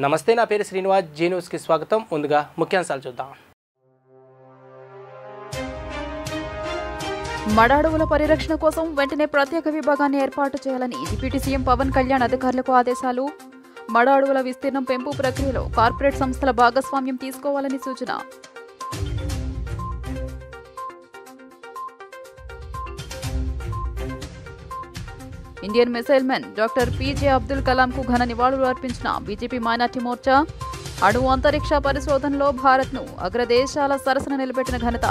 నమస్తే, నా పేరు శ్రీనివాస్. జీ న్యూస్కి స్వాగతం. ముందుగా ముఖ్యాంశాలు చూద్దాం. మడ అడవుల పరిరక్షణ కోసం వెంటనే ప్రత్యేక విభాగాన్ని ఏర్పాటు చేయాలని డిప్యూటీ సీఎం పవన్ కళ్యాణ్ అధికారులకు ఆదేశాలు. మడ అడవుల విస్తీర్ణం పెంపు ప్రక్రియలో కార్పొరేట్ సంస్థల భాగస్వామ్యం తీసుకోవాలని సూచన. Indian missile men doctor PJ Abdul కలాంకు ఘన నివాళులు అర్పించిన బీజేపీ మైనార్టీ మోర్చా. అణు అంతరిక్ష పరిశోధనలో భారత్ను అగ్రదేశాల సరసన నిలబెట్టిన ఘనత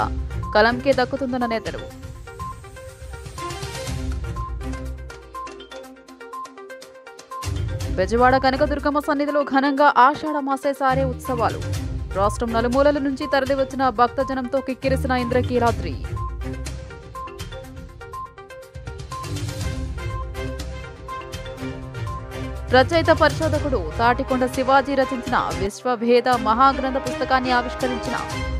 కలాంకే దక్కుతుందన్న నేతలు. బెజవాడ కనకదుర్గమ్మ సన్నిధిలో ఘనంగా ఆషాఢ మాసే సారే ఉత్సవాలు. రాష్ట్రం నలుమూలల నుంచి తరలివచ్చిన భక్తజనంతో కిక్కిరిసిన ఇంద్రకీలాద్రి. రచయిత పరిశోధకుడు తాటికొండ శివాజీ రచించిన విశ్వభేద మహాగ్రంథ పుస్తకాన్ని ఆవిష్కరించిన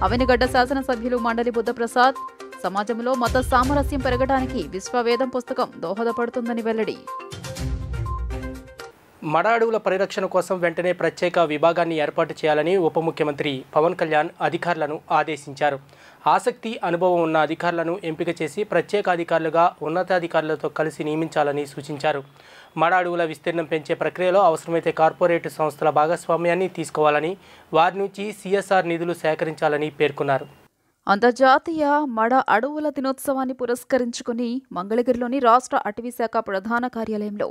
అవనిగడ్డ శాసనసభ్యులు మండలి బుద్ధప్రసాద్. సమాజంలో మత సామరస్యం పెరగడానికి విశ్వవేదం పుస్తకం దోహదపడుతుందని వెల్లడి. మడ అడవుల పరిరక్షణ కోసం వెంటనే ప్రత్యేక విభాగాన్ని ఏర్పాటు చేయాలని ఉప ముఖ్యమంత్రి పవన్ కళ్యాణ్ అధికారులను ఆదేశించారు. ఆసక్తి, అనుభవం ఉన్న అధికారులను ఎంపిక చేసి ప్రత్యేక అధికారులుగా ఉన్నతాధికారులతో కలిసి నియమించాలని సూచించారు. మడ అడవుల విస్తీర్ణం పెంచే ప్రక్రియలో అవసరమైతే కార్పొరేట్ సంస్థల భాగస్వామ్యాన్ని తీసుకోవాలని, వారి నుంచి సిఎస్ఆర్ నిధులు సేకరించాలని పేర్కొన్నారు. అంతర్జాతీయ మడ అడవుల దినోత్సవాన్ని పురస్కరించుకుని మంగళగిరిలోని రాష్ట్ర అటవీ శాఖ ప్రధాన కార్యాలయంలో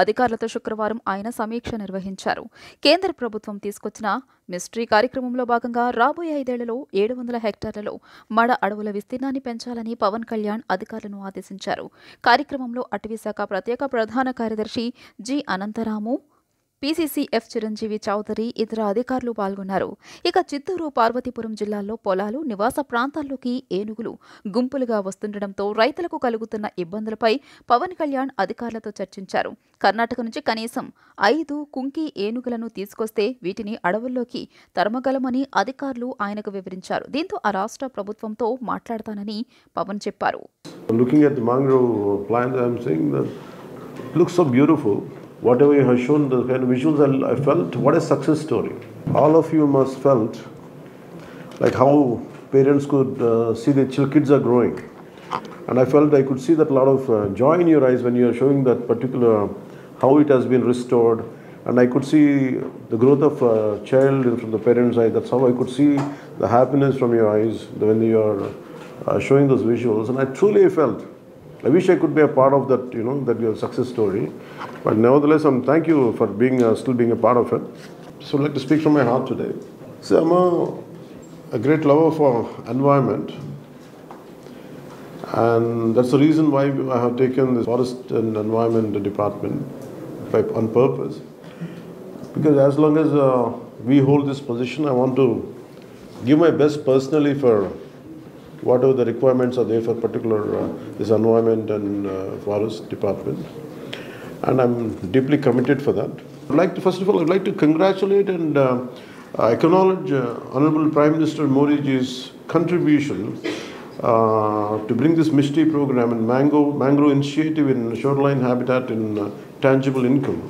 అధికారులతో శుక్రవారం ఆయన సమీక్ష నిర్వహించారు. కేంద్ర ప్రభుత్వం తీసుకొచ్చిన మిస్ట్రీ కార్యక్రమంలో భాగంగా రాబోయే 5 ఏళ్లలో 700 హెక్టార్లలో మడ అడవుల విస్తీర్ణాన్ని పెంచాలని పవన్ కళ్యాణ్ అధికారులను ఆదేశించారు. కార్యక్రమంలో అటవీ శాఖ ప్రత్యేక ప్రధాన కార్యదర్శి జి అనంతరాము, పీసీసీఎఫ్ చిరంజీవి చౌదరి, ఇతర అధికారులు పాల్గొన్నారు. ఇక చిత్తూరు, పార్వతీపురం జిల్లాల్లో పొలాలు, నివాస ప్రాంతాల్లోకి ఏనుగులు గుంపులుగా వస్తుండటంతో రైతులకు కలుగుతున్న ఇబ్బందులపై పవన్ కళ్యాణ్ అధికారులతో చర్చించారు. కర్ణాటక నుంచి కనీసం 5 కుంకి ఏనుగులను తీసుకొస్తే వీటిని అడవుల్లోకి తరమగలమని అధికారులు ఆయనకు వివరించారు. దీంతో ఆ రాష్ట్ర ప్రభుత్వంతో మాట్లాడతానని పవన్ చెప్పారు. Whatever you have shown, the kind of visuals, I felt what a success story. All of you must felt like how parents could see their kids are growing, and I felt I could see that lot of joy in your eyes when you are showing that particular how it has been restored, and I could see the growth of a child from the parents' eyes. That's how I could see the happiness from your eyes when you are showing those visuals, and I truly felt. I wish I could be a part of that, that your success story. But nevertheless, thank you for still being a part of it. So I'd like to speak from my heart today. So I'm a great lover for environment. And that's the reason why I have taken the Forest and Environment Department on purpose. Because as long as we hold this position, I want to give my best personally for whatever the requirements are there for particular this environment and forest department, and I'm deeply committed for that. First of all, I'd like to congratulate and acknowledge Honorable Prime Minister Modi's contribution to bring this MISTI program and mangrove initiative in shoreline habitat in tangible income.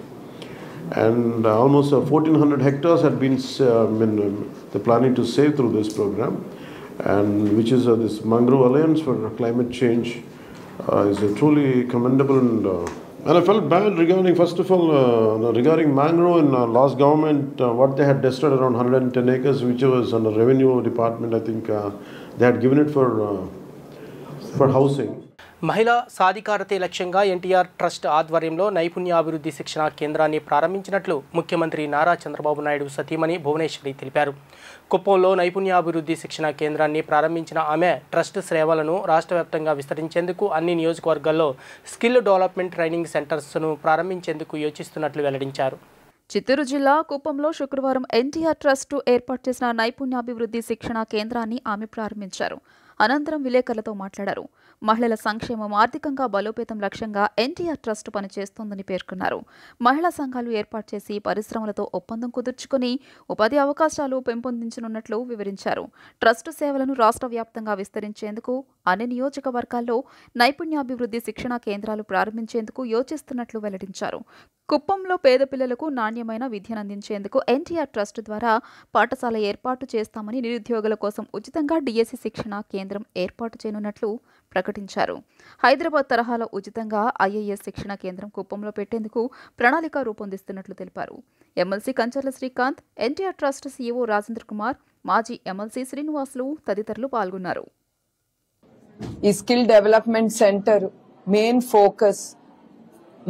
And almost 1,400 hectares had been they're planning to save through this program. And which is this Mangrove Alliance for Climate Change is truly commendable, and I felt bad regarding, first of all, regarding mangrove in last government, what they had destroyed around 110 acres, which was on the revenue department. I think they had given it for housing. మహిళా సాధికారతే లక్ష్యంగా NTR trust ఆధ్వర్యంలో నైపుణ్యాభివృద్ధి శిక్షణ కేంద్రాన్ని ప్రారంభించినట్లు ముఖ్యమంత్రి నారా చంద్రబాబు నాయుడు సతీమణి భువనేశ్వరి తెలిపారు. కుప్పంలో నైపుణ్యాభివృద్ధి శిక్షణ కేంద్రాన్ని ప్రారంభించిన ఆమె ట్రస్ట్ సేవలను రాష్ట్ర వ్యాప్తంగా విస్తరించేందుకు అన్ని నియోజకవర్గాల్లో స్కిల్ డెవలప్మెంట్ ట్రైనింగ్ సెంటర్స్ను ప్రారంభించేందుకు యోచిస్తున్నట్లు వెల్లడించారు. చిత్తూరు జిల్లా కుప్పంలో శుక్రవారం ఎన్టీఆర్ ట్రస్ట్ ఏర్పాటు చేసిన నైపుణ్యాభివృద్ధి శిక్షణ కేంద్రాన్ని ఆమె ప్రారంభించారు. అనంతరం విలేకరులతో మాట్లాడారు. మహిళల సంక్షేమం ఆర్థికంగా బలోపేతం లక్ష్యంగా ఎన్టీఆర్ ట్రస్ట్ పనిచేస్తోందని పేర్కొన్నారు. మహిళా సంఘాలు ఏర్పాటు చేసి పరిశ్రమలతో ఒప్పందం కుదుర్చుకుని ఉపాధి అవకాశాలు పెంపొందించనున్నట్లు వివరించారు. ట్రస్ట్ సేవలను రాష్ట్ర వ్యాప్తంగా విస్తరించేందుకు అన్ని నియోజకవర్గాల్లో నైపుణ్యాభివృద్ధి శిక్షణా కేంద్రాలు ప్రారంభించేందుకు యోచిస్తున్నట్లు వెల్లడించారు. కుప్పంలో పేద పిల్లలకు నాణ్యమైన విద్యను అందించేందుకు ఎన్టీఆర్ ట్రస్ట్ ద్వారా పాఠశాల ఏర్పాటు చేస్తామని, నిరుద్యోగుల కోసం ఉచితంగా డిఎస్సి శిక్షణ కేంద్రం ఏర్పాటు చేయనున్నట్లు ప్రకటించారు. హైదరాబాద్ తరహాలో ఉచితంగా ఐఏఎస్ శిక్షణ కేంద్రం కుప్పంలో పెట్టేందుకు ప్రణాళిక రూపొందిస్తున్నట్లు తెలిపారు. MLC Kancharla Srikanth, NTR trust CEO Rajendra Kumar, మాజీ ఎమ్మెల్సీ శ్రీనివాసులు తదితరులు పాల్గొన్నారు. ఈ skill development centre main focus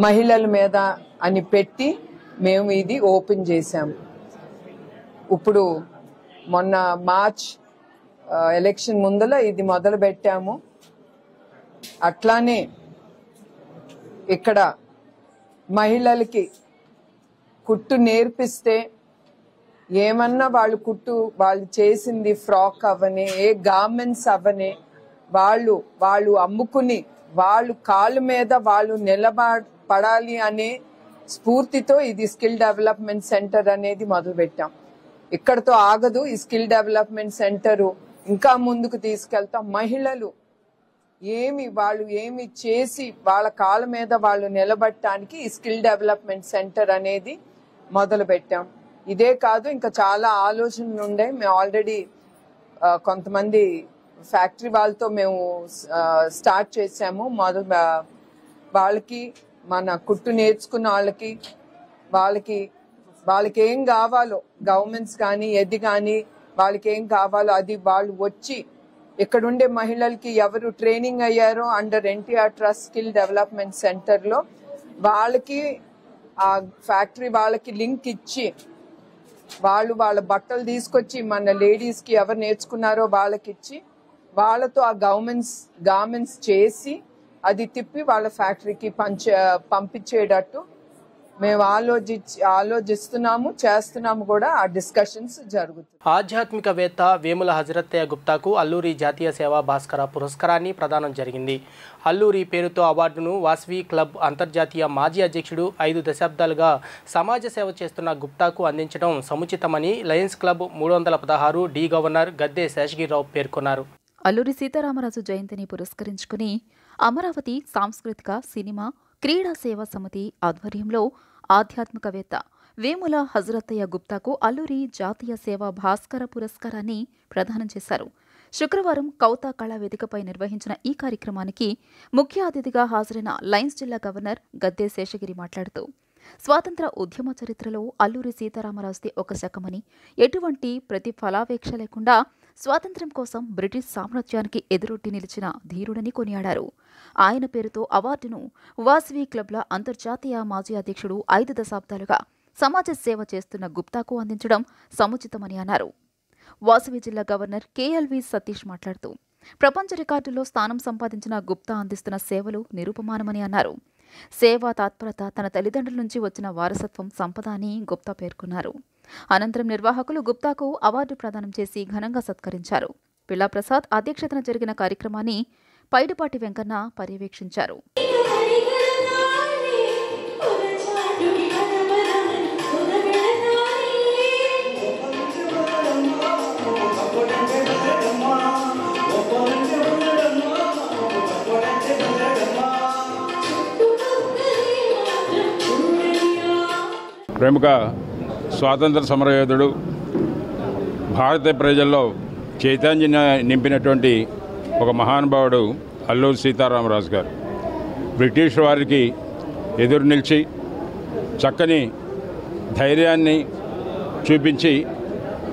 మహిళల మీద అని పెట్టి మేము ఇది ఓపెన్ చేశాము. ఇప్పుడు మొన్న మార్చ్ ఎలక్షన్ ముందల ఇది మొదలు పెట్టాము. అట్లానే ఇక్కడ మహిళలకి కుట్టు నేర్పిస్తే ఏమన్నా వాళ్ళు చేసింది ఫ్రాక్ అవనే, ఏ గార్మెంట్స్ అవనే, వాళ్ళు అమ్ముకుని వాళ్ళు కాళ్ళ మీద వాళ్ళు నిలబడాలి అనే స్ఫూర్తితో ఇది స్కిల్ డెవలప్మెంట్ సెంటర్ అనేది మొదలు పెట్టాం. ఇక్కడతో ఆగదు. ఈ స్కిల్ డెవలప్మెంట్ సెంటర్ ఇంకా ముందుకు తీసుకెళ్తాం. మహిళలు వాళ్ళు ఏమి చేసి వాళ్ళ కాళ్ళ మీద వాళ్ళు నిలబడటానికి ఈ స్కిల్ డెవలప్మెంట్ సెంటర్ అనేది మొదలు పెట్టాం. ఇదే కాదు, ఇంకా చాలా ఆలోచనలు ఉండే. మేము ఆల్రెడీ కొంతమంది ఫ్యాక్టరీ వాళ్ళతో మేము స్టార్ట్ చేసాము. వాళ్ళకి మన కుట్టు నేర్చుకున్న వాళ్ళకి ఏం కావాలో, గవర్నమెంట్స్ కానీ ఏది కానీ వాళ్ళకి ఏం కావాలో అది వాళ్ళు వచ్చి ఇక్కడుండే మహిళలకి ఎవరు ట్రైనింగ్ అయ్యారో under NTR trust skill development సెంటర్లో వాళ్ళకి ఆ ఫ్యాక్టరీ వాళ్ళకి లింక్ ఇచ్చి వాళ్ళ బట్టలు తీసుకొచ్చి మన లేడీస్కి ఎవరు నేర్చుకున్నారో వాళ్ళకి ఇచ్చి వాళ్ళతో ఆ గార్మెంట్స్ చేసి అది తిప్పి వాళ్ళ ఫ్యాక్టరీకి పంపించేటట్టు మేము ఆలోచిస్తున్నాము, చేస్తున్నాము కూడా. ఆ డిస్కషన్స్ జరుగుతుంది. ఆధ్యాత్మికవేత్త వేముల హజరత్తయ్య గుప్తాకు అల్లూరి జాతీయ సేవా భాస్కర పురస్కారాన్ని ప్రదానం జరిగింది. అల్లూరి పేరుతో అవార్డును వాసవి క్లబ్ అంతర్జాతీయ మాజీ అధ్యక్షుడు 5 దశాబ్దాలుగా సమాజ సేవ చేస్తున్న గుప్తాకు అందించడం సముచితమని లయన్స్ క్లబ్ 316 డి గవర్నర్ గద్దె శేషగిరిరావు పేర్కొన్నారు. అల్లూరి సీతారామరాజు జయంతిని పురస్కరించుకుని అమరావతి సాంస్కృతిక, సినిమా, క్రీడా సేవా సమితి ఆధ్వర్యంలో ఆధ్యాత్మికవేత్త వేముల హజరత్తయ్య గుప్తాకు అల్లూరి జాతీయ సేవా భాస్కర పురస్కారాన్ని ప్రదానం చేశారు. శుక్రవారం కౌతా కళా వేదికపై నిర్వహించిన ఈ కార్యక్రమానికి ముఖ్య అతిథిగా హాజరైన లయన్స్ జిల్లా గవర్నర్ గద్దె శేషగిరి మాట్లాడుతూ, స్వాతంత్ర ఉద్యమ చరిత్రలో అల్లూరి సీతారామరాజుది ఒక శకమని, ఎటువంటి ప్రతిఫలాపేక్ష లేకుండా స్వాతంత్ర్యం కోసం బ్రిటిష్ సామ్రాజ్యానికి ఎదురొడ్డి నిలిచిన ధీరుడని కొనియాడారు. ఆయన పేరుతో అవార్డును వాసవి క్లబ్ల అంతర్జాతీయ మాజీ అధ్యక్షుడు 5 దశాబ్దాలుగా సమాజ సేవ చేస్తున్న గుప్తాకు అందించడం సముచితమని అన్నారు. వాసవి జిల్లా గవర్నర్ కేఎల్వి సతీష్ మాట్లాడుతూ, ప్రపంచ రికార్డుల్లో స్థానం సంపాదించిన గుప్తా అందిస్తున్న సేవలు నిరుపమానమని అన్నారు. సేవా తత్పరత తన తల్లిదండ్రుల నుంచి వచ్చిన వారసత్వం సంపద అని గుప్తా పేర్కొన్నారు. అనంతరం నిర్వాహకులు గుప్తాకు అవార్డు ప్రదానం చేసి ఘనంగా సత్కరించారు. పిల్లా ప్రసాద్ అధ్యక్షతన జరిగిన కార్యక్రమాన్ని పైడిపాటి వెంకన్న పర్యవేక్షించారు. ప్రముఖ స్వాతంత్ర సమరయోధుడు, భారత ప్రజల్లో చైతన్యం నింపినటువంటి ఒక మహానుభావుడు అల్లూరి సీతారామరాజు గారు. బ్రిటిష్ వారికి ఎదురు నిలిచి చక్కని ధైర్యాన్ని చూపించి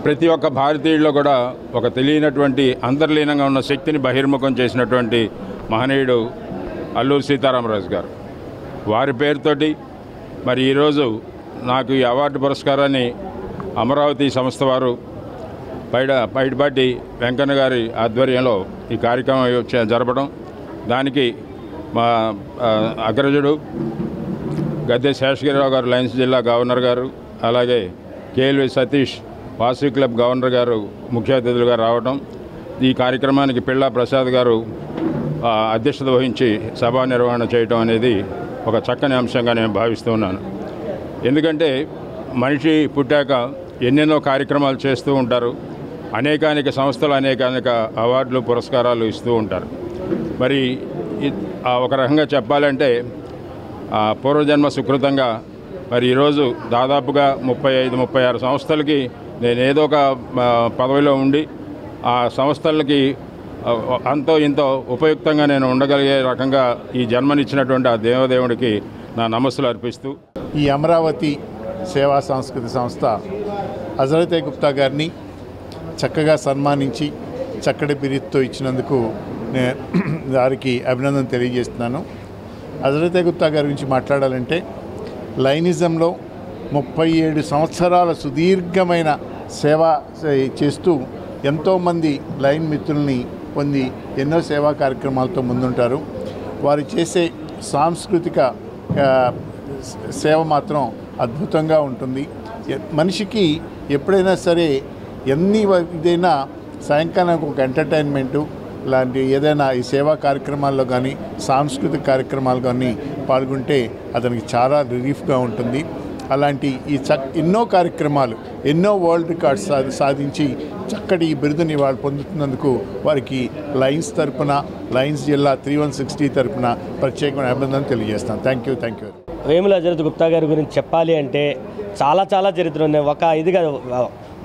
ప్రతి ఒక్క భారతీయుల్లో కూడా ఒక తెలియనటువంటి అంతర్లీనంగా ఉన్న శక్తిని బహిర్ముఖం చేసినటువంటి మహనీయుడు అల్లూరి సీతారామరాజు గారు. వారి పేరుతోటి మరి ఈరోజు నాకు ఈ అవార్డు పురస్కారాన్ని అమరావతి సంస్థ వారు పైడిపాటి వెంకన్న గారి ఆధ్వర్యంలో ఈ కార్యక్రమం జరపడం, దానికి మా అగ్రజుడు గద్దె శేషగిరిరావు గారు లయన్స్ జిల్లా గవర్నర్ గారు, అలాగే KLV Satish Vasavi club governor గారు ముఖ్య అతిథులుగా రావడం, ఈ కార్యక్రమానికి పిల్లా ప్రసాద్ గారు అధ్యక్షత వహించి సభా నిర్వహణ చేయటం అనేది ఒక చక్కని అంశంగా నేను భావిస్తూ ఉన్నాను. ఎందుకంటే మనిషి పుట్టాక ఎన్నెన్నో కార్యక్రమాలు చేస్తూ ఉంటారు. అనేకానేక సంస్థలు అనేకానేక అవార్డులు పురస్కారాలు ఇస్తూ ఉంటారు. మరి ఒక రకంగా చెప్పాలంటే పూర్వజన్మ సుకృతంగా మరి ఈరోజు దాదాపుగా 35-36 సంస్థలకి నేను ఏదో ఒక పదవిలో ఉండి ఆ సంస్థలకి అంతో ఇంతో ఉపయుక్తంగా నేను ఉండగలిగే రకంగా ఈ జన్మనిచ్చినటువంటి ఆ దేవదేవుడికి నా నమస్సులు అర్పిస్తూ ఈ అమరావతి సేవా సాంస్కృతిక సంస్థ హజరతే గుప్తా గారిని చక్కగా సన్మానించి చక్కటి బిరుదుతో ఇచ్చినందుకు నేను వారికి అభినందన తెలియజేస్తున్నాను. హజరతే గుప్తా గారి గురించి మాట్లాడాలంటే లైనిజంలో 37 సంవత్సరాల సుదీర్ఘమైన సేవ చేస్తూ ఎంతోమంది లైన్ మిత్రుల్ని పొంది ఎన్నో సేవా కార్యక్రమాలతో ముందుంటారు. వారు చేసే సాంస్కృతిక సేవ మాత్రం అద్భుతంగా ఉంటుంది. మనిషికి ఎప్పుడైనా సరే ఇదైనా సాయంకాలం ఒక ఎంటర్టైన్మెంటు లాంటి ఏదైనా ఈ సేవా కార్యక్రమాల్లో కానీ సాంస్కృతిక కార్యక్రమాలు కానీ పాల్గొంటే అతనికి చాలా రిలీఫ్గా ఉంటుంది. అలాంటి ఎన్నో కార్యక్రమాలు ఎన్నో వరల్డ్ రికార్డ్స్ సాధించి చక్కటి ఈ బిరుదుని వాళ్ళు పొందుతున్నందుకు వారికి లయన్స్ తరపున లయన్స్ జిల్లా 3160 తరపున ప్రత్యేకమైన అభినందనలు తెలియజేస్తాను. Thank you. వేముల హజరత్ గుప్తా గారి గురించి చెప్పాలి అంటే చాలా చరిత్ర ఉన్నాయి. ఒక ఇదిగా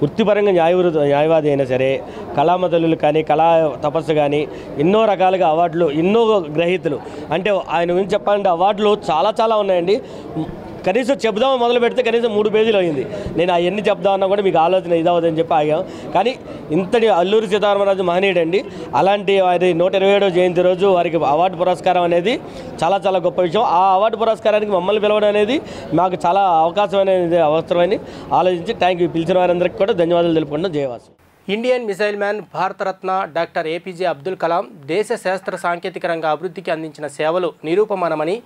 వృత్తిపరంగా న్యాయవాది అయినా సరే, కళామతలు కానీ కళా తపస్సు కానీ ఎన్నో రకాలుగా అవార్డులు, ఎన్నో గ్రహీతలు. అంటే ఆయన గురించి చెప్పాలంటే అవార్డులు చాలా ఉన్నాయండి. కనీసం చెప్దామని మొదలు పెడితే కనీసం 3 పేజీలు అయింది. నేను అవన్నీ చెప్దామన్నా కూడా మీకు ఆలోచన ఇదవద్దని చెప్పి ఆగాం. కానీ ఇంతటి అల్లూరి సీతారామరాజు మహనీయుడండి. అలాంటి వారి 127వ జయంతి రోజు వారికి అవార్డు పురస్కారం అనేది చాలా గొప్ప విషయం. ఆ అవార్డు పురస్కారానికి మమ్మల్ని పిలవడం అనేది మాకు చాలా అవకాశం అనేది అవసరమని ఆలోచించి థ్యాంక్ యూ. పిలిచిన వారందరికీ కూడా ధన్యవాదాలు తెలుపుకుంటున్నాం. Jayavasu. Indian missile man, Bharat Ratna doctor APJ Abdul Kalam దేశ శాస్త్ర సాంకేతిక రంగ అభివృద్ధికి అందించిన సేవలు నిరూపమానమని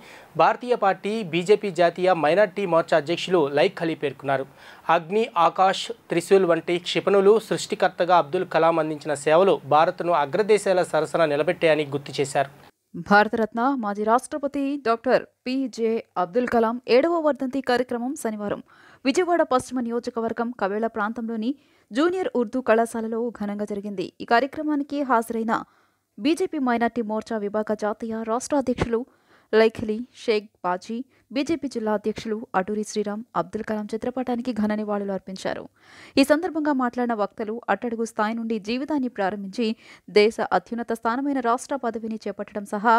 భారతీయ పార్టీ బీజేపీ జాతీయ మైనార్టీ మోర్చా అధ్యక్షులు లైక్ ఖలీ పేర్కొన్నారు. అగ్ని, ఆకాష్, త్రిశూల్ వంటి క్షిపణులు సృష్టికర్తగా అబ్దుల్ కలాం అందించిన సేవలు భారత్ను అగ్రదేశాల సరసన నిలబెట్టాయని గుర్తు చేశారు. భారతరత్న మాజీ రాష్ట్రపతి డాక్టర్ పిజే అబ్దుల్ కలాం 7వ వర్ధంతి కార్యక్రమం శనివారం విజయవాడ పశ్చిమ నియోజకవర్గం కవేళ ప్రాంతంలోని జూనియర్ ఉర్దూ కళాశాలలో ఘనంగా జరిగింది. ఈ కార్యక్రమానికి హాజరైన బీజేపీ మైనార్టీ మోర్చా విభాగ జాతీయ రాష్ట్ర అధ్యక్షులు లైఖలి షేక్ బాజీ, బీజేపీ జిల్లా అధ్యక్షులు అటూరి శ్రీరామ్ అబ్దుల్ కలాం చిత్రపటానికి ఘన నివాళులు అర్పించారు. ఈ సందర్భంగా మాట్లాడిన వక్తలు అట్టడుగు స్థాయి నుండి జీవితాన్ని ప్రారంభించి దేశ అత్యున్నత స్థానమైన రాష్ట్ర పదవిని చేపట్టడం సహా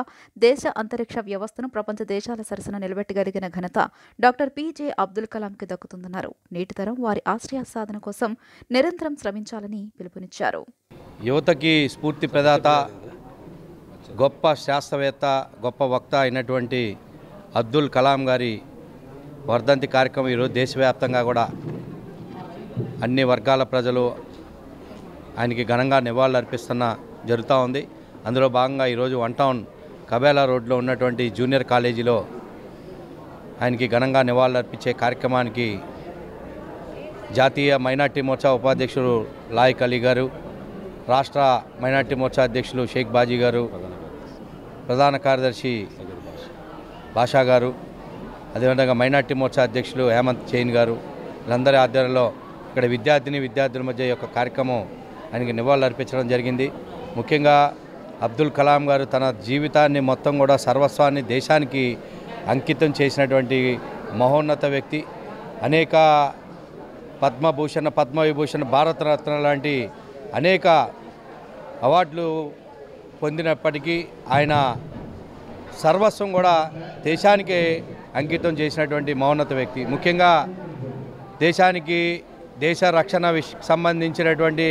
దేశ అంతరిక్ష వ్యవస్థను ప్రపంచ దేశాల సరసన నిలబెట్టగలిగిన ఘనత డాక్టర్ పిజే అబ్దుల్ కలాంకి దక్కుతుందన్నారు. నేటి తరం వారి ఆశయ సాధన కోసం నిరంతరం శ్రమించాలని పిలుపునిచ్చారు. యువతకి స్ఫూర్తి ప్రదాత, గొప్ప శాస్త్రవేత్త, గొప్ప వక్త అయినటువంటి అబ్దుల్ కలాం గారి వర్ధంతి కార్యక్రమం ఈరోజు దేశవ్యాప్తంగా కూడా అన్ని వర్గాల ప్రజలు ఆయనకి ఘనంగా నివాళులు అర్పిస్తున్న జరుగుతూ ఉంది. అందులో భాగంగా ఈరోజు 1 టౌన్ కబేలా రోడ్లో ఉన్నటువంటి జూనియర్ కాలేజీలో ఆయనకి ఘనంగా నివాళులు అర్పించే కార్యక్రమానికి జాతీయ మైనార్టీ మోర్చా ఉపాధ్యక్షుడు లాయిక్ అలీ గారు, రాష్ట్ర మైనార్టీ మోర్చా అధ్యక్షులు షేక్ బాజీ గారు, ప్రధాన కార్యదర్శి బాషా గారు, అదేవిధంగా మైనార్టీ మోర్చా అధ్యక్షులు హేమంత్ చైన్ గారు, వీళ్ళందరి ఆధ్వర్యంలో ఇక్కడ విద్యార్థుల మధ్య యొక్క కార్యక్రమం ఆయనకి నివాళులు అర్పించడం జరిగింది. ముఖ్యంగా అబ్దుల్ కలాం గారు తన జీవితాన్ని మొత్తం కూడా సర్వస్వాన్ని దేశానికి అంకితం చేసినటువంటి మహోన్నత వ్యక్తి. అనేక పద్మభూషణ, పద్మవిభూషణ, భారతరత్న లాంటి అనేక అవార్డులు పొందినప్పటికీ ఆయన సర్వస్వం కూడా దేశానికి అంకితం చేసినటువంటి మహోన్నత వ్యక్తి. ముఖ్యంగా దేశానికి దేశ రక్షణ సంబంధించినటువంటి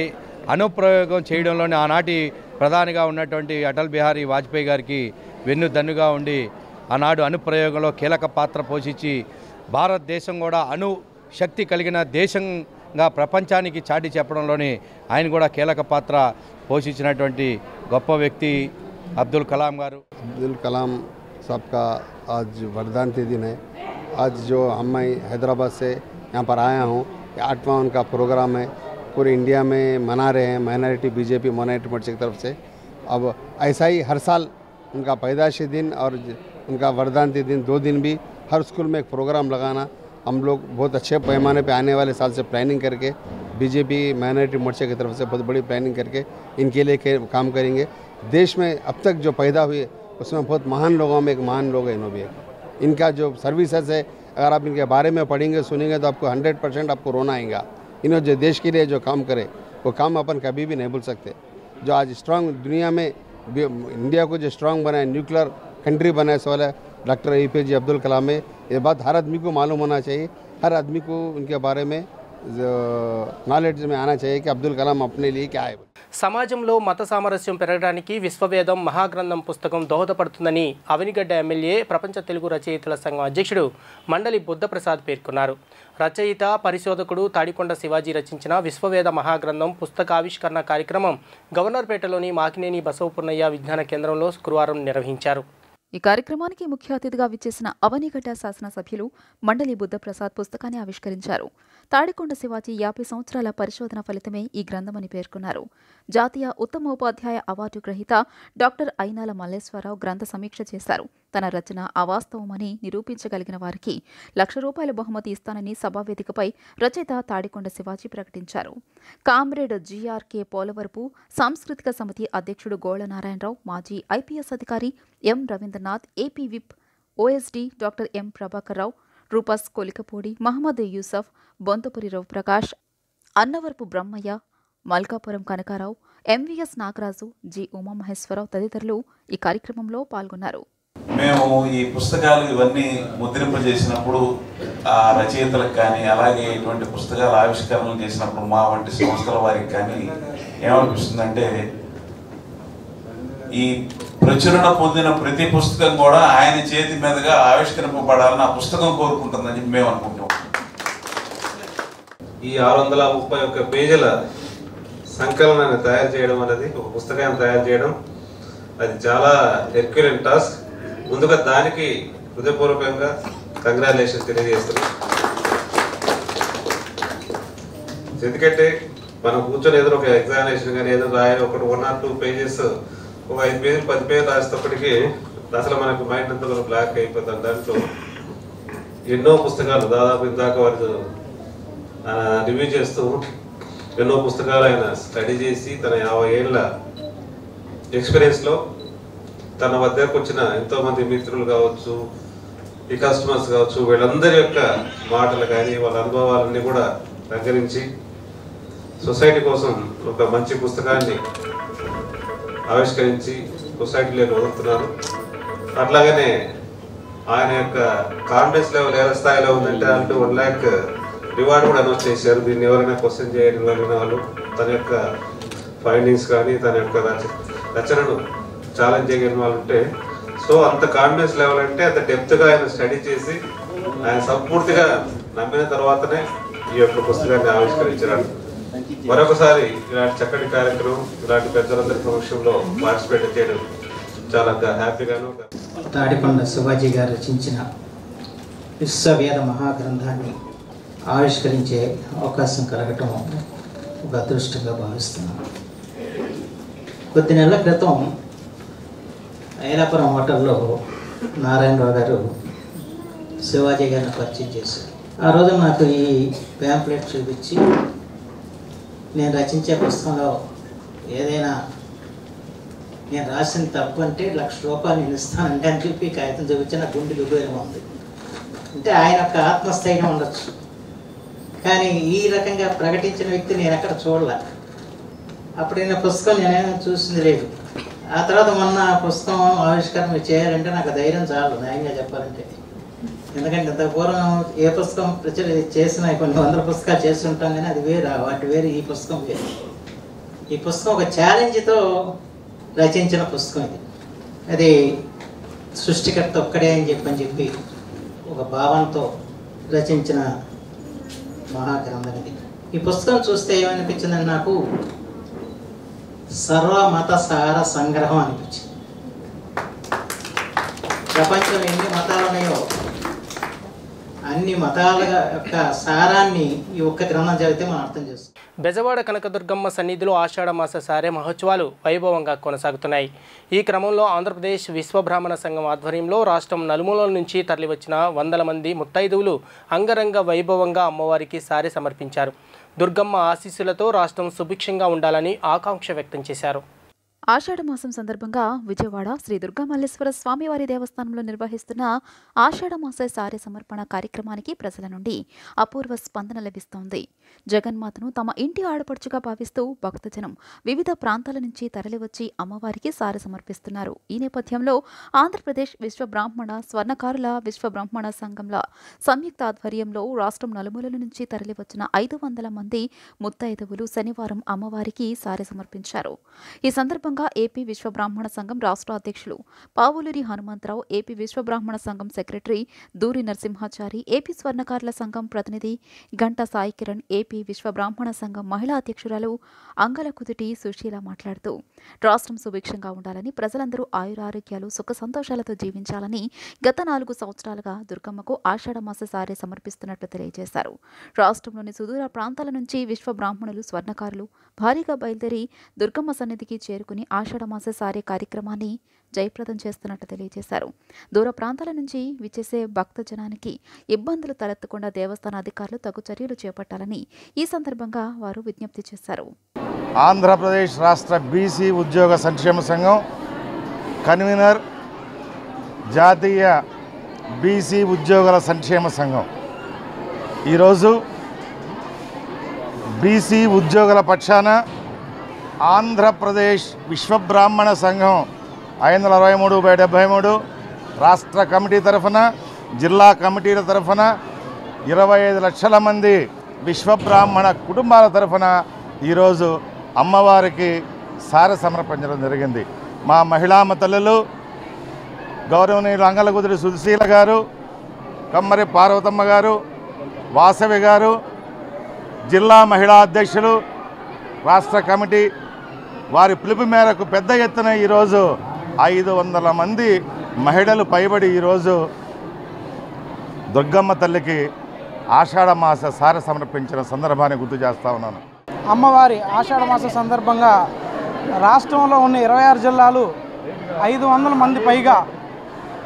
అనుప్రయోగం చేయడంలోనే ఆనాటి ప్రధానిగా ఉన్నటువంటి అటల్ బిహారీ వాజ్పేయి గారికి వెన్నుదన్నుగా ఉండి ఆనాడు అనుప్రయోగంలో కీలక పాత్ర పోషించి భారతదేశం కూడా శక్తి కలిగిన దేశంగా ప్రపంచానికి చాటి చెప్పడంలోనే ఆయన కూడా కీలక పాత్ర పోషించినటువంటి గొప్ప వ్యక్తి अब्दुल कलाम गारू। अब्दुल कलाम साहब का आज वर्धांति दिन है। आज जो मैं हैदराबाद से यहाँ पर आया हूँ, 8वां उनका प्रोग्राम है, पूरे इंडिया में मना रहे हैं माइनॉरिटी बीजेपी माइनॉरिटी मोर्चे की तरफ से। अब ऐसा ही हर साल उनका पैदाइशी दिन और उनका वर्धांती दिन 2 दिन भी हर स्कूल में एक प्रोग्राम लगाना हम लोग बहुत अच्छे पैमाने पे आने वाले साल से प्लानिंग करके बीजेपी माइनॉरिटी मोर्चे की तरफ से बहुत बड़ी प्लानिंग करके इनके लिए काम करेंगे। देश में अब तक जो पैदा हुए उसमें बहुत महान लोगों में एक महान लोग हैं इन्हों भी। इनका जो सर्विसेज है अगर आप इनके बारे में पढ़ेंगे सुनेंगे तो आपको 100% आपको रोना आएगा। इन्होंने जो देश के लिए जो काम करे वो काम अपन कभी भी नहीं भूल सकते। जो आज स्ट्रांग दुनिया में इंडिया को जो स्ट्रांग बनाए न्यूक्लियर कंट्री बनाए सवाल है डॉक्टर APJ अब्दुल कलाम है। ये बात हर आदमी को मालूम होना चाहिए, हर आदमी को उनके बारे में నాలెడ్జ్ में आना चाहिए कि अब्दुल कलाम अपने लिए क्या है। సమాజంలో మత సామరస్యం పెరగడానికి విశ్వవేదం మహాగ్రంథం పుస్తకం దోహదపడుతుందని అవనిగడ్డ ఎమ్మెల్యే ప్రపంచ తెలుగు రచయితల సంఘం అధ్యక్షుడు మండలి బుద్ధప్రసాద్ పేర్కొన్నారు. రచయిత పరిశోధకుడు తాడికొండ శివాజీ రచించిన విశ్వవేద మహాగ్రంథం పుస్తకావిష్కరణ కార్యక్రమం గవర్నర్పేటలోని మాకినేని బసవపున్నయ్య విజ్ఞాన కేంద్రంలో శుక్రవారం నిర్వహించారు. ఈ కార్యక్రమానికి ముఖ్య అతిథిగా విచ్చేసిన అవనిగడ్డ శాసనసభ్యులు మండలి బుద్ధప్రసాద్ పుస్తకాన్ని ఆవిష్కరించారు. తాడికొండ శివాజీ 50 సంవత్సరాల పరిశోధన ఫలితమే ఈ గ్రంథమని పేర్కొన్నారు. జాతీయ ఉత్తమోపాధ్యాయ అవార్డు గ్రహీత డాక్టర్ అయినాల మల్లేశ్వరరావు గ్రంథ సమీక్ష చేశారు. తన రచన అవాస్తవమని నిరూపించగలిగిన వారికి ₹1,00,000 బహుమతి ఇస్తానని సభావేదికపై రచయిత తాడికొండ శివాజీ ప్రకటించారు. కామ్రేడ్ GRK పోలవరపు సాంస్కృతిక సమితి అధ్యక్షుడు గోళ్ల నారాయణరావు, మాజీ IPS అధికారి M. Ravindranath, AP whip OSD doctor M. Prabhakar Rao, Rufus Kolikapudi, Mohammed Yusuf, Bonthapuri Raviprakash, Annavarapu Brahmaiah, Malkapuram Kanaka Rao, MVS Nagaraju, G. Umamaheswara Rao తదితరులు ఈ కార్యక్రమంలో పాల్గొన్నారు. మేము ఈ పుస్తకాలు ఇవన్నీ ముద్రింపజేసినప్పుడు ఆ రచయితలకు కానీ అలాగే ఇటువంటి పుస్తకాల ఆవిష్కరణలు చేసినప్పుడు మా వంటి సంస్థల వారికి కానీ ఏమనిపిస్తుందంటే ఈ ప్రచురణ పొందిన ప్రతి పుస్తకం కూడా ఆయన చేతి మీదుగా ఆవిష్కరింపబడాలని ఆ పుస్తకం కోరుకుంటుందని మేము అనుకుంటాం. ఈ 631 పేజీల సంకలనాన్ని తయారు చేయడం అనేది, ఒక పుస్తకాన్ని తయారు చేయడం, అది చాలా హెర్క్యులెన్ టాస్క్. ముందుగా దానికి హృదయపూర్వకంగా కంగ్రాచులేషన్స్ తెలియజేస్తున్నాం. ఎందుకంటే మనం కూర్చొని ఏదో ఒక ఎగ్జామినేషన్ కానీ ఏదో రాయాలి, ఒక 1 or 2 పేజెస్, ఒక 5 పేజీలు 10 పేజీలు రాసేటప్పటికి అసలు మనకు మైండ్ అంతా కూడా బ్లాక్ అయిపోతాం. దాంట్లో ఎన్నో పుస్తకాలు దాదాపు ఇందాక వారు రివ్యూ చేస్తూ ఎన్నో పుస్తకాలు ఆయన స్టడీ చేసి తన 50 ఏళ్ళ ఎక్స్పీరియన్స్లో తన వద్దకు వచ్చిన ఎంతోమంది మిత్రులు కావచ్చు, ఈ కస్టమర్స్ కావచ్చు, వీళ్ళందరి యొక్క మాటలు కానీ వాళ్ళ అనుభవాలన్నీ కూడా దగ్గరించి సొసైటీ కోసం ఒక మంచి పుస్తకాన్ని ఆవిష్కరించి సొసైటీలోకి వదులుతున్నారు. అట్లాగనే ఆయన యొక్క కాన్ఫిడెన్స్ లెవెల్ ఏ స్థాయిలో ఉందంటే అంటే 1 lakh రివార్డ్ కూడా అనౌన్స్ చేశారు. దీన్ని ఎవరైనా క్వశ్చన్ చేయని వాళ్ళు తన యొక్క ఫైండింగ్స్ కానీ తన యొక్క రచనను ఛాలెంజ్ చేయగలిగిన వాళ్ళు ఉంటే, సో అంత కాన్ఫిడెన్స్ లెవెల్ అంటే అంత డెప్త్గా ఆయన స్టడీ చేసి ఆయన సంపూర్తిగా నమ్మిన తర్వాతనే ఈ యొక్క పుస్తకాన్ని ఆవిష్కరించారు. మరొకసారి ఇలాంటి చక్కటి కార్యక్రమం ఇలాంటి పెద్దలందరి సమక్షంలో పార్టిసిపేట్ చేయడం చాలా హ్యాపీగాను. తాడికొండ శివాజీ గారు రచించిన విశ్వవేద మహాగ్రంథాన్ని ఆవిష్కరించే అవకాశం కలగటం ఒక అదృష్టంగా భావిస్తున్నాను. కొద్ది నెలల క్రితం ఐలాపురం హోటల్లో నారాయణరావు గారు శివాజీ గారిని పరిచయం చేశారు. ఆ రోజు నాకు ఈ ప్యాంప్లెట్ చూపించి నేను రచించే పుస్తకంలో ఏదైనా నేను రాసిన తప్పు అంటే ₹1,00,000 నేను ఇస్తానంటే అని చెప్పి కాగితం చూపించి నా గుండె దుబ్బేలా ఉంది. అంటే ఆయన యొక్క ఆత్మస్థైర్యం ఉండొచ్చు, కానీ ఈ రకంగా ప్రకటించిన వ్యక్తి నేను ఎక్కడ చూడలే. అప్పుడు నేను పుస్తకం నేనేమో చూసింది లేదు. ఆ తర్వాత మొన్న పుస్తకం ఆవిష్కరణ చేయాలంటే నాకు ధైర్యం చాలు, న్యాయంగా చెప్పాలంటే. ఎందుకంటే ఇంత పూర్వం ఏ పుస్తకం చేసినా కొన్ని 100 పుస్తకాలు చేస్తుంటాం, కానీ అది వేరు, వాటి వేరు, ఈ పుస్తకం వేరు. ఈ పుస్తకం ఒక ఛాలెంజ్తో రచించిన పుస్తకం ఇది. అది సృష్టికర్త ఒక్కడే అని చెప్పి ఒక భావంతో రచించిన మహాగ్రంథం ఇది. ఈ పుస్తకం చూస్తే ఏమనిపించిందని నాకు సర్వమత సార సంగ్రహం అనిపించింది. ప్రపంచంలో ఎన్ని మతాలు ఉన్నాయో అన్ని మతాల యొక్క సారాన్ని ఈ ఒక్క గ్రంథం చదివితే మనం అర్థం చేస్తాం. బెజవాడ కనకదుర్గమ్మ సన్నిధిలో ఆషాఢమాస సారే మహోత్సవాలు వైభవంగా కొనసాగుతున్నాయి. ఈ క్రమంలో ఆంధ్రప్రదేశ్ విశ్వబ్రాహ్మణ సంఘం ఆధ్వర్యంలో రాష్ట్రం నలుమూలల నుంచి తరలివచ్చిన వందల మంది ముత్తైదువులు అంగరంగ వైభవంగా అమ్మవారికి సారే సమర్పించారు. దుర్గమ్మ ఆశీస్సులతో రాష్ట్రం సుభిక్షంగా ఉండాలని ఆకాంక్ష వ్యక్తం చేశారు. ఆషాఢమాసం సందర్భంగా విజయవాడ శ్రీ దుర్గామల్లేశ్వర స్వామివారి దేవస్థానంలో నిర్వహిస్తున్న ఆషాఢమాస సారే సమర్పణ కార్యక్రమానికి ప్రజల నుండి అపూర్వ స్పందన లభిస్తోంది. జగన్మాతను తమ ఇంటి ఆడపడుచుగా భావిస్తూ భక్తజనం వివిధ ప్రాంతాల నుంచి తరలివచ్చి అమ్మవారికి సారె సమర్పిస్తున్నారు. ఈ నేపథ్యంలో ఆంధ్రప్రదేశ్ విశ్వబ్రాహ్మణ స్వర్ణకారుల విశ్వబ్రాహ్మణ సంఘంల సంయుక్త ఆధ్వర్యంలో రాష్ట్రం నలుమూలల నుంచి తరలివచ్చిన 500 మంది ముత్తైదువులు శనివారం అమ్మవారికి సారె సమర్పించారు. ఈ సందర్భంగా ఏపీ విశ్వబ్రాహ్మణ సంఘం రాష్ట్ర అధ్యక్షులు పావులూరి హనుమంతరావు, ఏపీ విశ్వబ్రాహ్మణ సంఘం సెక్రటరీ దూరి నరసింహాచారి, ఏపీ స్వర్ణకారుల సంఘం ప్రతినిధి గంటా సాయి కిరణ్, ఏపీ విశ్వబ్రాహ్మణ సంఘం మహిళా అధ్యక్షురాలు అంగలకుదుటి సుశీల మాట్లాడుతూ రాష్ట్రం సుభిక్షంగా ఉండాలని, ప్రజలందరూ ఆయురారోగ్యాలు సుఖ సంతోషాలతో జీవించాలని గత 4 సంవత్సరాలుగా దుర్గమ్మకు ఆషాఢమాస సారే సమర్పిస్తున్నట్లు తెలియజేశారు. రాష్ట్రంలోని సుదూర ప్రాంతాల నుంచి విశ్వబ్రాహ్మణులు స్వర్ణకారులు భారీగా బయలుదేరి దుర్గమ్మ సన్నిధికి చేరుకుని ఆషాఢమాస సారే కార్యక్రమాన్ని జయప్రదం చేస్తున్నట్టు తెలియజేశారు. దూర ప్రాంతాల నుంచి విచ్చేసే భక్తజనానికి ఇబ్బందులు తలెత్తకుండా దేవస్థాన అధికారులు తగు చర్యలు చేపట్టాలని ఈ సందర్భంగా వారు విజ్ఞప్తి చేశారు. ఆంధ్రప్రదేశ్ రాష్ట్ర బీసీ ఉద్యోగ సంక్షేమ సంఘం కన్వీనర్, జాతీయ బీసీ ఉద్యోగుల సంక్షేమ సంఘం ఈరోజు బీసీ ఉద్యోగుల పక్షాన ఆంధ్రప్రదేశ్ విశ్వబ్రాహ్మణ సంఘం 523/73 రాష్ట్ర కమిటీ తరఫున, జిల్లా కమిటీల తరఫున 25 లక్షల మంది విశ్వబ్రాహ్మణ కుటుంబాల తరఫున ఈరోజు అమ్మవారికి సారె సమర్పించడం జరిగింది. మా మహిళామ తల్లులు గౌరవనీయులు అంగలకుదుటి సుశీల గారు, కమ్మరి పార్వతమ్మ గారు, వాసవి గారు, జిల్లా మహిళా అధ్యక్షులు, రాష్ట్ర కమిటీ వారి పిలుపు మేరకు పెద్ద ఎత్తున ఈరోజు 500 మంది మహిళలు పైబడి ఈరోజు దుర్గమ్మ తల్లికి ఆషాఢమాస సారె సమర్పించిన సందర్భాన్ని గుర్తు చేస్తూ ఉన్నాను. అమ్మవారి ఆషాఢమాస సందర్భంగా రాష్ట్రంలో ఉన్న 26 జిల్లాలు 500 మంది పైగా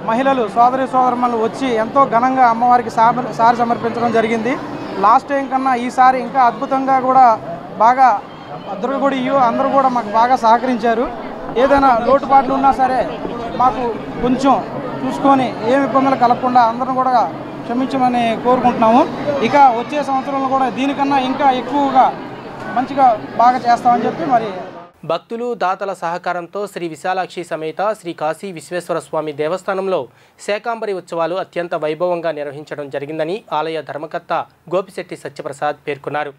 మహిళలు సోదరిమణులు వచ్చి ఎంతో ఘనంగా అమ్మవారికి సారె సమర్పించడం జరిగింది. లాస్ట్ టైం కన్నా ఈసారి ఇంకా అద్భుతంగా కూడా బాగా దుర్గగుడి అందరూ కూడా మాకు బాగా సహకరించారు. ఏదైనా లోటుపాట్లు ఉన్నా సరే మాకు కొంచెం చూసుకొని ఏమి ఇబ్బందులు కలగకుండా అందరం కూడా క్షమించమని కోరుకుంటున్నాము. ఇక వచ్చే సంవత్సరంలో కూడా దీనికన్నా ఇంకా ఎక్కువగా మంచిగా బాగా చేస్తామని చెప్పి మరి భక్తులు దాతల సహకారంతో శ్రీ విశాలాక్షి సమేత శ్రీ కాశీ విశ్వేశ్వర స్వామి దేవస్థానంలో శాకాంబరి ఉత్సవాలు అత్యంత వైభవంగా నిర్వహించడం జరిగిందని ఆలయ ధర్మకర్త గోపిశెట్టి సత్యప్రసాద్ పేర్కొన్నారు.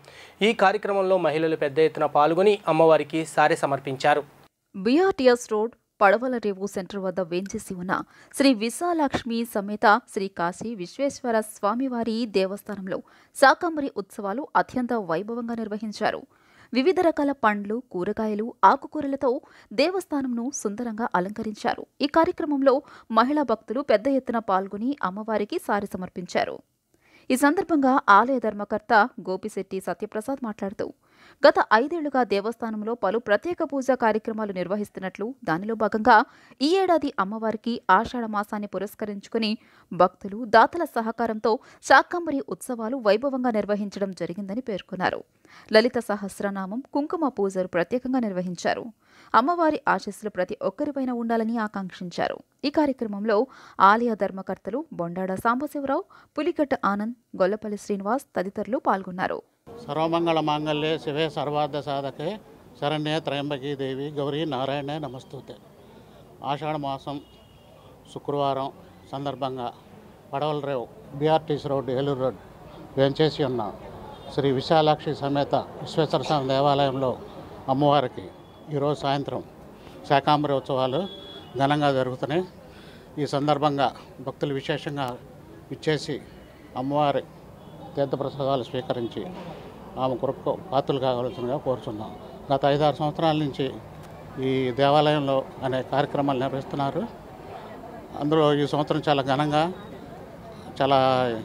ఈ కార్యక్రమంలో మహిళలు పెద్ద ఎత్తున పాల్గొని అమ్మవారికి సారె సమర్పించారు. బీఆర్టీఎస్ రోడ్ పడవల రేవు సెంటర్ వద్ద వేంచేసి ఉన్న శ్రీ విశాలాక్ష్మి సమేత శ్రీ కాశీ విశ్వేశ్వర స్వామివారి దేవస్థానంలో శాకాంబరి ఉత్సవాలు అత్యంత వైభవంగా నిర్వహించారు. వివిధ రకాల పండ్లు, కూరగాయలు, ఆకుకూరలతో దేవస్థానంను సుందరంగా అలంకరించారు. ఈ కార్యక్రమంలో మహిళా భక్తులు పెద్ద ఎత్తున పాల్గొని అమ్మవారికి సారె సమర్పించారు. ఈ సందర్భంగా ఆలయ ధర్మకర్త గోపిశెట్టి సత్యప్రసాద్ మాట్లాడుతూ గత 5 ఏళ్లుగా దేవస్థానంలో పలు ప్రత్యేక పూజా కార్యక్రమాలు నిర్వహిస్తున్నట్లు, దానిలో భాగంగా ఈ ఏడాది అమ్మవారికి ఆషాఢ మాసాన్ని పురస్కరించుకుని భక్తులు దాతల సహకారంతో శాకాంబరి ఉత్సవాలు వైభవంగా నిర్వహించడం జరిగిందని పేర్కొన్నారు. లలిత సహస్రనామం, కుంకుమ పూజలు ప్రత్యేకంగా నిర్వహించారు. అమ్మవారి ఆశీస్సులు ప్రతి ఒక్కరిపైన ఉండాలని ఆకాంక్షించారు. ఈ కార్యక్రమంలో ఆలయ ధర్మకర్తలు బొండాడ సాంబశివరావు, పులికట్ట ఆనంద్, గొల్లపల్లి శ్రీనివాస్ తదితరులు పాల్గొన్నారు. సర్వమంగళ మాంగళ్యే శివే సర్వార్థ సాధకే శరణ్యే త్రయంబకీ దేవి గౌరీ నారాయణే నమస్తుతే. ఆషాఢ మాసం శుక్రవారం సందర్భంగా పడవల రేవు బీఆర్టీసీ రోడ్, ఏలూరు రోడ్ వేంచేసి ఉన్న శ్రీ విశాలాక్షి సమేత విశ్వేశ్వర స్వామి దేవాలయంలో అమ్మవారికి ఈరోజు సాయంత్రం శాకాంబరి ఉత్సవాలు ఘనంగా జరుగుతున్నాయి. ఈ సందర్భంగా భక్తులు విశేషంగా ఇచ్చేసి అమ్మవారి తీర్థప్రసాదాలు స్వీకరించి ఆమె కృపకు పాత్రలు కావాల్సిందిగా కోరుచున్నాం. గత 5-6 సంవత్సరాల నుంచి ఈ దేవాలయంలో అనేక కార్యక్రమాలు నిర్వహిస్తున్నారు. అందులో ఈ సంవత్సరం చాలా ఘనంగా, చాలా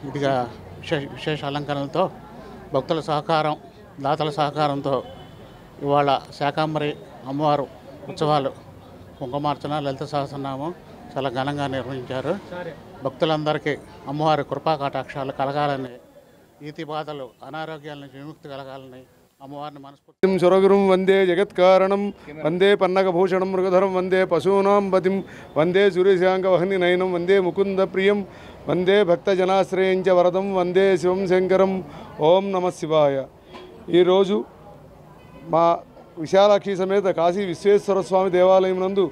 ఇదిగా విశేష అలంకరణలతో భక్తుల సహకారం, దాతల సహకారంతో ఇవాళ శాకాంబరి అమ్మవారు ఉత్సవాలు కుంకుమార్చన, లలిత సహస్రనామం చాలా ఘనంగా నిర్వహించారు. భక్తులందరికీ అమ్మవారి కృపా కటాక్షాలు కలగాలని, ఈతి బాధలు, అనారోగ్యాల నుంచి విముక్తి కలగాలని అమ్మవారిని మనస్ఫూర్తి సురగురుం వందే జగత్కారణం వందే పన్నగభూషణం మృగధరం వందే పశూనాం పతిం వందే సూర్యశాంకవహని నయనం వందే ముకుంద ప్రియం వందే భక్తజనాశ్రయంచ వరదం వందే శివం శంకరం. ఓం నమ శివాయ. ఈరోజు మా విశాలాక్షి సమేత కాశీ విశ్వేశ్వర స్వామి దేవాలయం నందు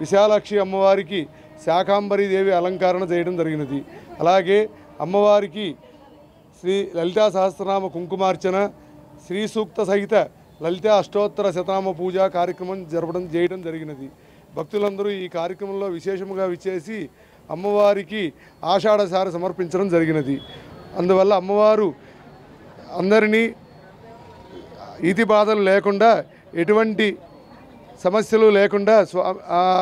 విశాలాక్షి అమ్మవారికి శాకాంబరీ దేవి అలంకరణ చేయడం జరిగినది. అలాగే అమ్మవారికి శ్రీ లలితా సహస్రనామ కుంకుమార్చన, శ్రీ సూక్త సహిత లలితా అష్టోత్తర శతనామ పూజా కార్యక్రమం చేయడం జరిగినది. భక్తులందరూ ఈ కార్యక్రమంలో విశేషముగా విచ్చేసి అమ్మవారికి ఆషాఢసార సమర్పించడం జరిగినది. అందువల్ల అమ్మవారు అందరినీ ఈతి బాధలు లేకుండా, ఎటువంటి సమస్యలు లేకుండా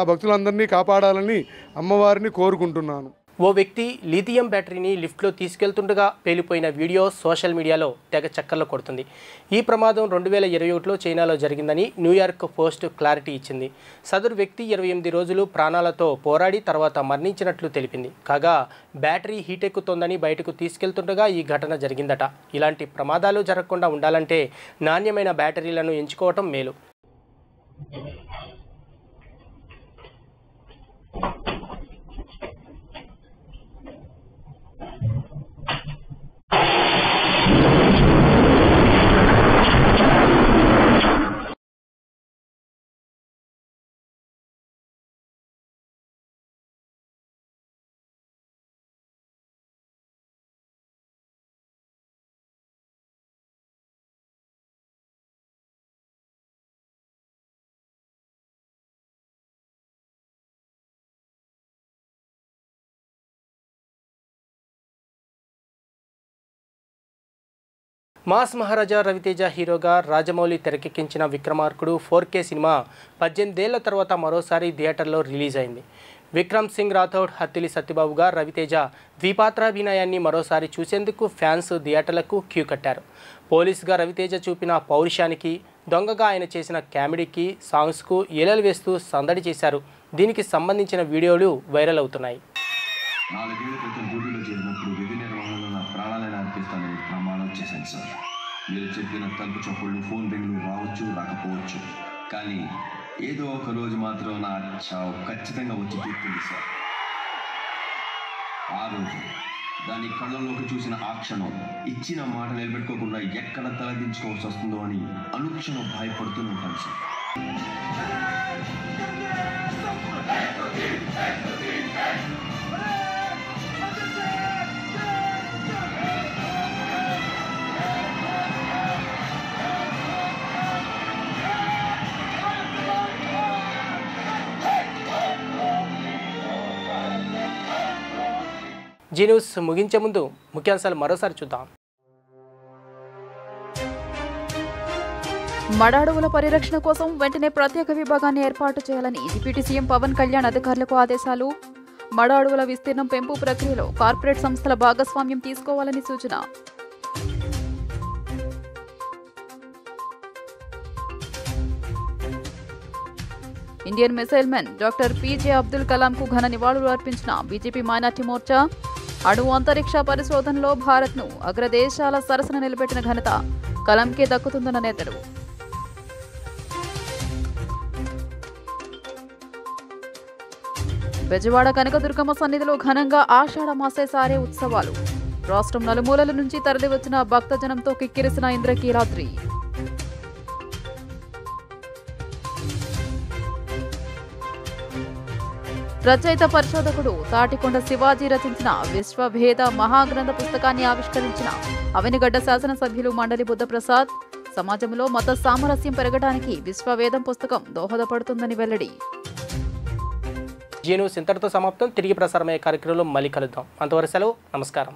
భక్తులందరినీ కాపాడాలని అమ్మవారిని కోరుకుంటున్నాను. ఓ వ్యక్తి లిథియం బ్యాటరీని లిఫ్ట్లో తీసుకెళ్తుండగా పేలిపోయిన వీడియో సోషల్ మీడియాలో తెగ చక్కర్లు కొడుతుంది. ఈ ప్రమాదం 2021లో చైనాలో జరిగిందని న్యూయార్క్ పోస్ట్ క్లారిటీ ఇచ్చింది. సదరు వ్యక్తి 28 రోజులు ప్రాణాలతో పోరాడి తర్వాత మరణించినట్లు తెలిపింది. కాగా బ్యాటరీ హీటెక్కుతోందని బయటకు తీసుకెళ్తుండగా ఈ ఘటన జరిగిందట. ఇలాంటి ప్రమాదాలు జరగకుండా ఉండాలంటే నాణ్యమైన బ్యాటరీలను ఎంచుకోవటం మేలు. మాస్ మహారాజా రవితేజ హీరోగా రాజమౌళి తెరకెక్కించిన విక్రమార్కుడు 4K సినిమా 18 ఏళ్ల తర్వాత మరోసారి థియేటర్లో రిలీజ్ అయింది. విక్రమ్ సింగ్ రాథోడ్, హత్తిలి సత్యబాబుగా రవితేజ ద్విపాత్రాభినయాన్ని మరోసారి చూసేందుకు ఫ్యాన్స్ థియేటర్లకు క్యూ కట్టారు. పోలీసుగా రవితేజ చూపిన పౌరుషానికి, దొంగగా ఆయన చేసిన కామెడీకి, సాంగ్స్కు ఏలలు వేస్తూ సందడి చేశారు. దీనికి సంబంధించిన వీడియోలు వైరల్ అవుతున్నాయి. మీరు చెప్పిన తలుపు చప్పుళ్ళు, ఫోన్ రింగ్లు రావచ్చు రాకపోవచ్చు, కానీ ఏదో ఒక రోజు మాత్రం నా చావు ఖచ్చితంగా వచ్చి తీరుతుంది సార్. ఆ రోజు దాని కళ్ళలోకి చూసిన ఆ క్షణం, ఇచ్చిన మాట నిలబెట్టుకోకుండా ఎక్కడ తలదించుకోవాల్సి వస్తుందో అని అనుక్షణం భయపడుతూనే ఉంటాను సార్. జీ న్యూస్ ముగించే ముందు ముఖ్యాంశాలు మరోసారి చూద్దాం. మడ అడవుల పరిరక్షణ కోసం వెంటనే ప్రత్యేక విభాగాన్ని ఏర్పాటు చేయాలని డిప్యూటీ సీఎం పవన్ కళ్యాణ్ అధికారులకు ఆదేశాలు. మడ అడవుల విస్తీర్ణం పెంపు ప్రక్రియలో కార్పొరేట్ సంస్థల భాగస్వామ్యం తీసుకోవాలని సూచన. Indian missile men doctor PJ Abdul కలాంకు ఘన నివాళులు అర్పించిన బీజేపీ మైనార్టీ మోర్చా. అణు అంతరిక్ష పరిశోధనలో భారత్ను అగ్రదేశాల సరసన నిలబెట్టిన ఘనత కలాంకే దక్కుతుందన్న నేతలు. బెజవాడ కనకదుర్గమ్మ సన్నిధిలో ఘనంగా ఆషాఢ మాసే సారే ఉత్సవాలు. రాష్ట్రం నలుమూలల నుంచి తరలివచ్చిన భక్తజనంతో కిక్కిరిసిన ఇంద్రకీలాద్రి. రచయిత పరిశోధకుడు తాటికొండ శివాజీ రచించిన విశ్వభేద మహాగ్రంథ పుస్తకాన్ని ఆవిష్కరించిన అవనిగడ్డ శాసనసభ్యులు మండలి బుద్ధప్రసాద్. సమాజంలో మత సామరస్యం పెరగడానికి విశ్వవేదం పుస్తకం దోహదపడుతుందని వెల్లడి. జీ న్యూస్ ఇంతటితో సమాప్తం. తిరిగి ప్రసారమయ్యే కార్యక్రమంలో మళ్ళీ కలుద్దాం. అంతవరకు సెలవు. నమస్కారం.